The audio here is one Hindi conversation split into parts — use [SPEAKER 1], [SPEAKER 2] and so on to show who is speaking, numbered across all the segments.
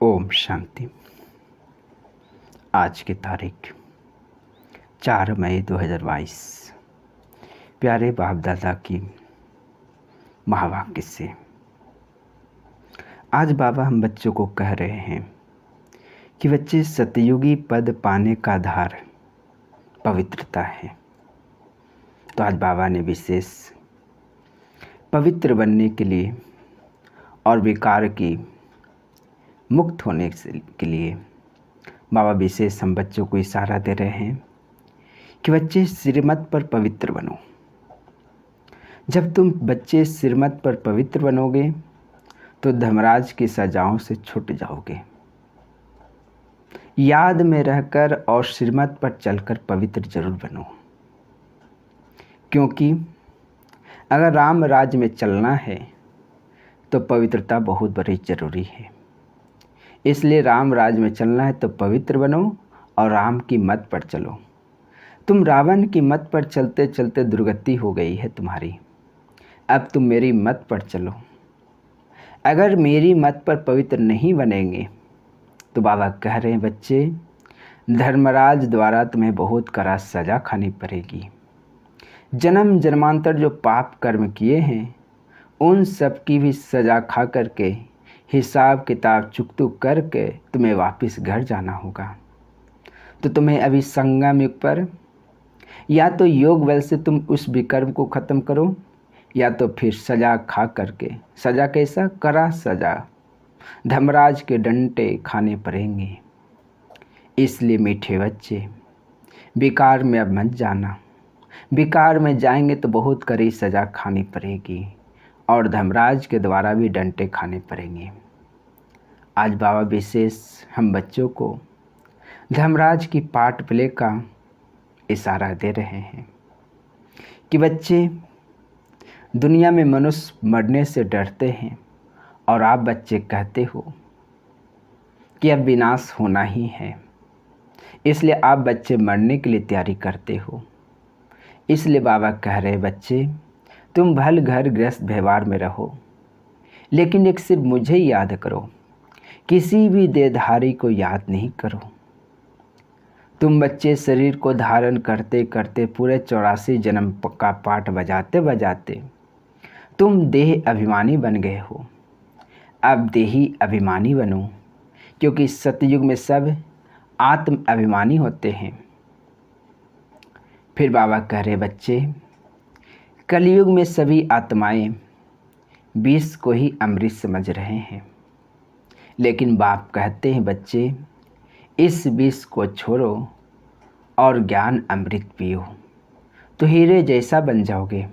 [SPEAKER 1] ओम शांति। आज की तारीख 4 मई 2022। प्यारे बाप दादा की महावाक्य से आज बाबा हम बच्चों को कह रहे हैं कि बच्चे, सतयुगी पद पाने का आधार पवित्रता है। तो आज बाबा ने विशेष पवित्र बनने के लिए और विकार की मुक्त होने के लिए बाबा विशेष हम बच्चों को इशारा दे रहे हैं कि बच्चे श्रीमत पर पवित्र बनो। जब तुम बच्चे श्रीमत पर पवित्र बनोगे तो धर्मराज की सजाओं से छूट जाओगे। याद में रहकर और श्रीमत पर चलकर पवित्र जरूर बनो, क्योंकि अगर राम राज्य में चलना है तो पवित्रता बहुत बड़ी जरूरी है। इसलिए राम राज्य में चलना है तो पवित्र बनो और राम की मत पर चलो। तुम रावण की मत पर चलते चलते दुर्गति हो गई है तुम्हारी। अब तुम मेरी मत पर चलो। अगर मेरी मत पर पवित्र नहीं बनेंगे तो बाबा कह रहे हैं, बच्चे, धर्मराज द्वारा तुम्हें बहुत कड़ा सजा खानी पड़ेगी। जन्म जन्मांतर जो पाप कर्म किए हैं उन सब की भी सजा खा करके हिसाब किताब चुकतू करके तुम्हें वापस घर जाना होगा। तो तुम्हें अभी संगम युग पर या तो योग बल से तुम उस विकर्म को ख़त्म करो, या तो फिर सजा खा करके, सजा कैसा, कड़ा सजा, धर्मराज के डंडे खाने पड़ेंगे। इसलिए मीठे बच्चे, विकार में अब मत जाना। विकार में जाएंगे तो बहुत कड़ी सजा खानी पड़ेगी और धर्मराज के द्वारा भी डंडे खाने पड़ेंगे। आज बाबा विशेष हम बच्चों को धर्मराज की पार्ट प्ले का इशारा दे रहे हैं कि बच्चे, दुनिया में मनुष्य मरने से डरते हैं और आप बच्चे कहते हो कि अब विनाश होना ही है। इसलिए आप बच्चे मरने के लिए तैयारी करते हो। इसलिए बाबा कह रहे, बच्चे, तुम भल घर गृहस्थ व्यवहार में रहो, लेकिन एक सिर्फ मुझे याद करो, किसी भी देहधारी को याद नहीं करो। तुम बच्चे शरीर को धारण करते करते पूरे 84 जन्म का पाठ बजाते बजाते तुम देह अभिमानी बन गए हो। अब देही अभिमानी बनो, क्योंकि सतयुग में सब आत्म अभिमानी होते हैं। फिर बाबा कह रहे, बच्चे, कलयुग में सभी आत्माएं विष को ही अमृत समझ रहे हैं, लेकिन बाप कहते हैं, बच्चे, इस विष को छोड़ो और ज्ञान अमृत पियो तो हीरे जैसा बन जाओगे।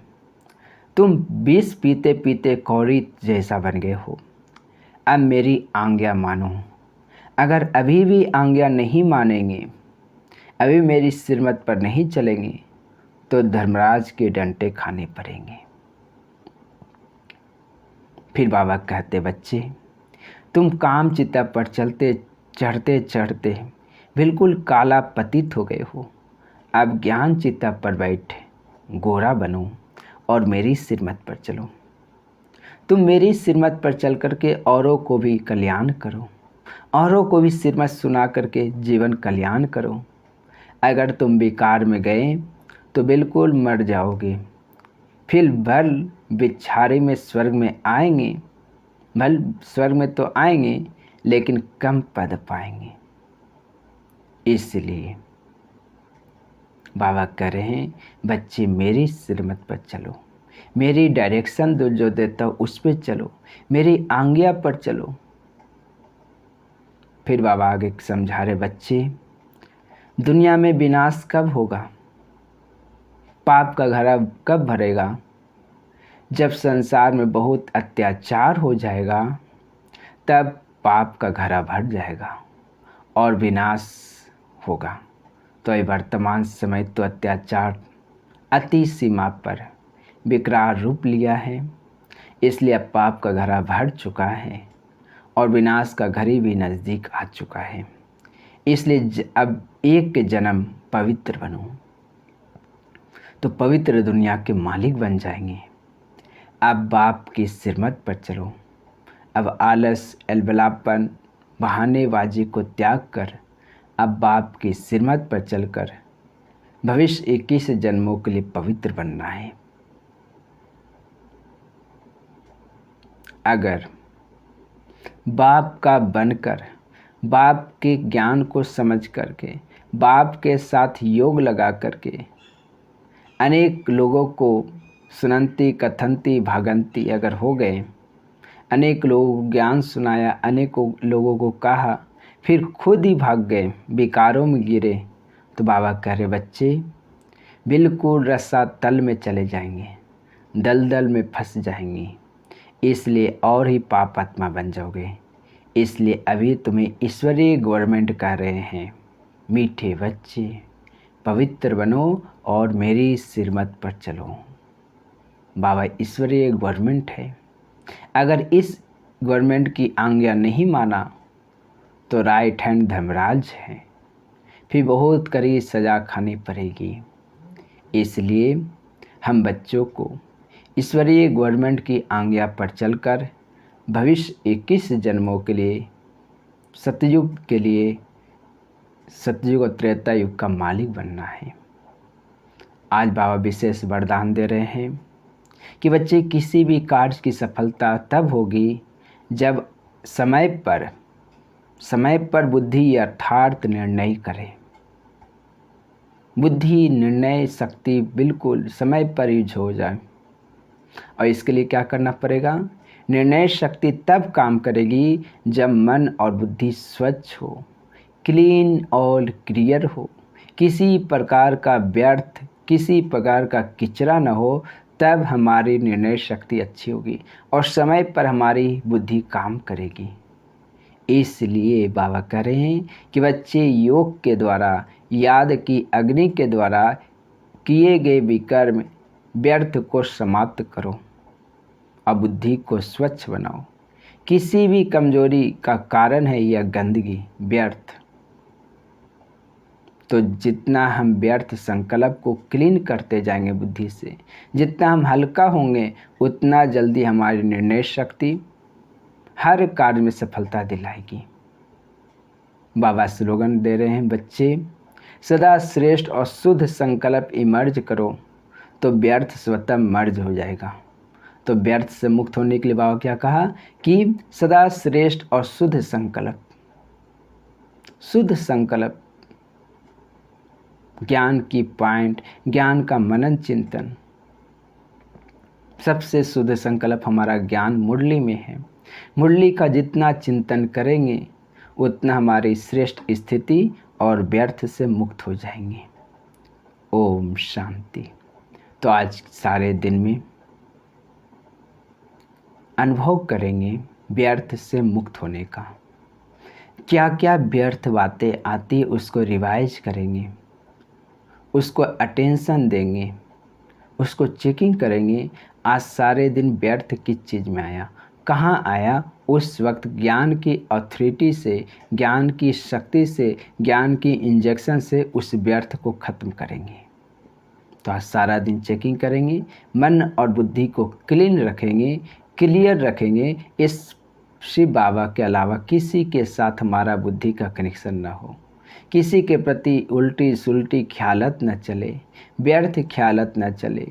[SPEAKER 1] तुम विष पीते पीते कौड़ी जैसा बन गए हो। अब मेरी आज्ञा मानो। अगर अभी भी आज्ञा नहीं मानेंगे, अभी मेरी श्रीमत पर नहीं चलेंगे तो धर्मराज के डंडे खाने पड़ेंगे। फिर बाबा कहते, बच्चे, तुम काम चिता पर चलते चढ़ते चढ़ते बिल्कुल काला पतित हो गए हो। अब ज्ञान चिता पर बैठ गोरा बनो और मेरी श्रीमत पर चलो। तुम मेरी श्रीमत पर चल करके औरों को भी कल्याण करो, औरों को भी श्रीमत सुना करके जीवन कल्याण करो। अगर तुम विकार में गए तो बिल्कुल मर जाओगे। फिर भल बिछारे में स्वर्ग में आएंगे, भल स्वर्ग में तो आएंगे लेकिन कम पद पाएंगे। इसलिए बाबा कह रहे हैं, बच्चे, मेरी श्रीमत पर चलो, मेरी डायरेक्शन जो देता हूँ उस पर चलो, मेरी आज्ञा पर चलो। फिर बाबा आगे समझा रहे, बच्चे, दुनिया में विनाश कब होगा, पाप का घड़ा कब भरेगा? जब संसार में बहुत अत्याचार हो जाएगा तब पाप का घड़ा भर जाएगा और विनाश होगा। तो ये वर्तमान समय तो अत्याचार अति सीमा पर विकराल रूप लिया है। इसलिए अब पाप का घड़ा भर चुका है और विनाश का घड़ी भी नज़दीक आ चुका है। इसलिए अब एक जन्म पवित्र बनो तो पवित्र दुनिया के मालिक बन जाएंगे। अब बाप की श्रीमत पर चलो। अब आलस, अलबलापन, बहानेबाजी को त्याग कर अब बाप की सिरमत पर चलकर भविष्य 21 जन्मों के लिए पवित्र बनना है। अगर बाप का बनकर, बाप के ज्ञान को समझ करके, बाप के साथ योग लगा करके अनेक लोगों को सुनंती कथंती भागंती अगर हो गए, अनेक लोगों को ज्ञान सुनाया, अनेकों लोगों को कहा, फिर खुद ही भाग गए, विकारों में गिरे, तो बाबा कह रहे बच्चे बिल्कुल रस्सा तल में चले जाएंगे, दलदल में फंस जाएंगे, इसलिए और ही पाप आत्मा बन जाओगे। इसलिए अभी तुम्हें ईश्वरीय गवर्नमेंट कह रहे हैं, मीठे बच्चे पवित्र बनो और मेरी सिरमत पर चलो। बाबा ईश्वरीय गवर्नमेंट है, अगर इस गवर्नमेंट की आज्ञा नहीं माना तो राइट हैंड धर्मराज है, फिर बहुत कड़ी सज़ा खानी पड़ेगी। इसलिए हम बच्चों को ईश्वरीय गवर्नमेंट की आज्ञा पर चलकर भविष्य 21 जन्मों के लिए, सतयुग के लिए, सतयुग और त्रेता युग का मालिक बनना है। आज बाबा विशेष वरदान दे रहे हैं कि बच्चे किसी भी कार्य की सफलता तब होगी जब समय पर बुद्धि यथार्थ निर्णय करे। बुद्धि निर्णय शक्ति बिल्कुल समय पर यूज हो जाए। और इसके लिए क्या करना पड़ेगा? निर्णय शक्ति तब काम करेगी जब मन और बुद्धि स्वच्छ हो, क्लीन और क्लियर हो, किसी प्रकार का व्यर्थ, किसी प्रकार का किचरा न हो, तब हमारी निर्णय शक्ति अच्छी होगी और समय पर हमारी बुद्धि काम करेगी। इसलिए बाबा कह रहे हैं कि बच्चे योग के द्वारा, याद की अग्नि के द्वारा किए गए विकर्म व्यर्थ को समाप्त करो और बुद्धि को स्वच्छ बनाओ। किसी भी कमजोरी का कारण है यह गंदगी, व्यर्थ। तो जितना हम व्यर्थ संकल्प को क्लीन करते जाएंगे बुद्धि से, जितना हम हल्का होंगे, उतना जल्दी हमारी निर्णय शक्ति हर कार्य में सफलता दिलाएगी। बाबा स्लोगन दे रहे हैं, बच्चे सदा श्रेष्ठ और शुद्ध संकल्प इमर्ज करो तो व्यर्थ स्वतः मर्ज हो जाएगा। तो व्यर्थ से मुक्त होने के लिए बाबा क्या कहा कि सदा श्रेष्ठ और शुद्ध संकल्प, शुद्ध संकल्प, ज्ञान की पॉइंट, ज्ञान का मनन चिंतन। सबसे शुद्ध संकल्प हमारा ज्ञान मुरली में है। मुरली का जितना चिंतन करेंगे उतना हमारी श्रेष्ठ स्थिति और व्यर्थ से मुक्त हो जाएंगे। ओम शांति। तो आज सारे दिन में अनुभव करेंगे व्यर्थ से मुक्त होने का। क्या क्या व्यर्थ बातें आती उसको रिवाइज करेंगे, उसको अटेंशन देंगे, उसको चेकिंग करेंगे। आज सारे दिन व्यर्थ किस चीज़ में आया, कहाँ आया, उस वक्त ज्ञान की अथॉरिटी से, ज्ञान की शक्ति से, ज्ञान की इंजेक्शन से उस व्यर्थ को ख़त्म करेंगे। तो आज सारा दिन चेकिंग करेंगे, मन और बुद्धि को क्लीन रखेंगे, क्लियर रखेंगे। इस शिव बाबा के अलावा किसी के साथ हमारा बुद्धि का कनेक्शन ना हो, किसी के प्रति उल्टी सुल्टी ख्यालत न चले, व्यर्थ ख्यालत न चले,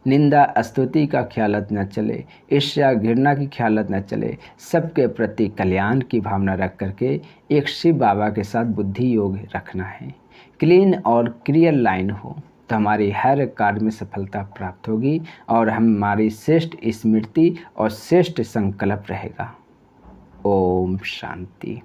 [SPEAKER 1] निंदा स्तुति का ख्यालत न चले, ईर्ष्या घृणा की ख्यालत न चले। सबके प्रति कल्याण की भावना रख करके एक शिव बाबा के साथ बुद्धि योग रखना है। क्लीन और क्लियर लाइन हो तो हमारी हर कार्य में सफलता प्राप्त होगी और हमारी श्रेष्ठ स्मृति और श्रेष्ठ संकल्प रहेगा। ओम शांति।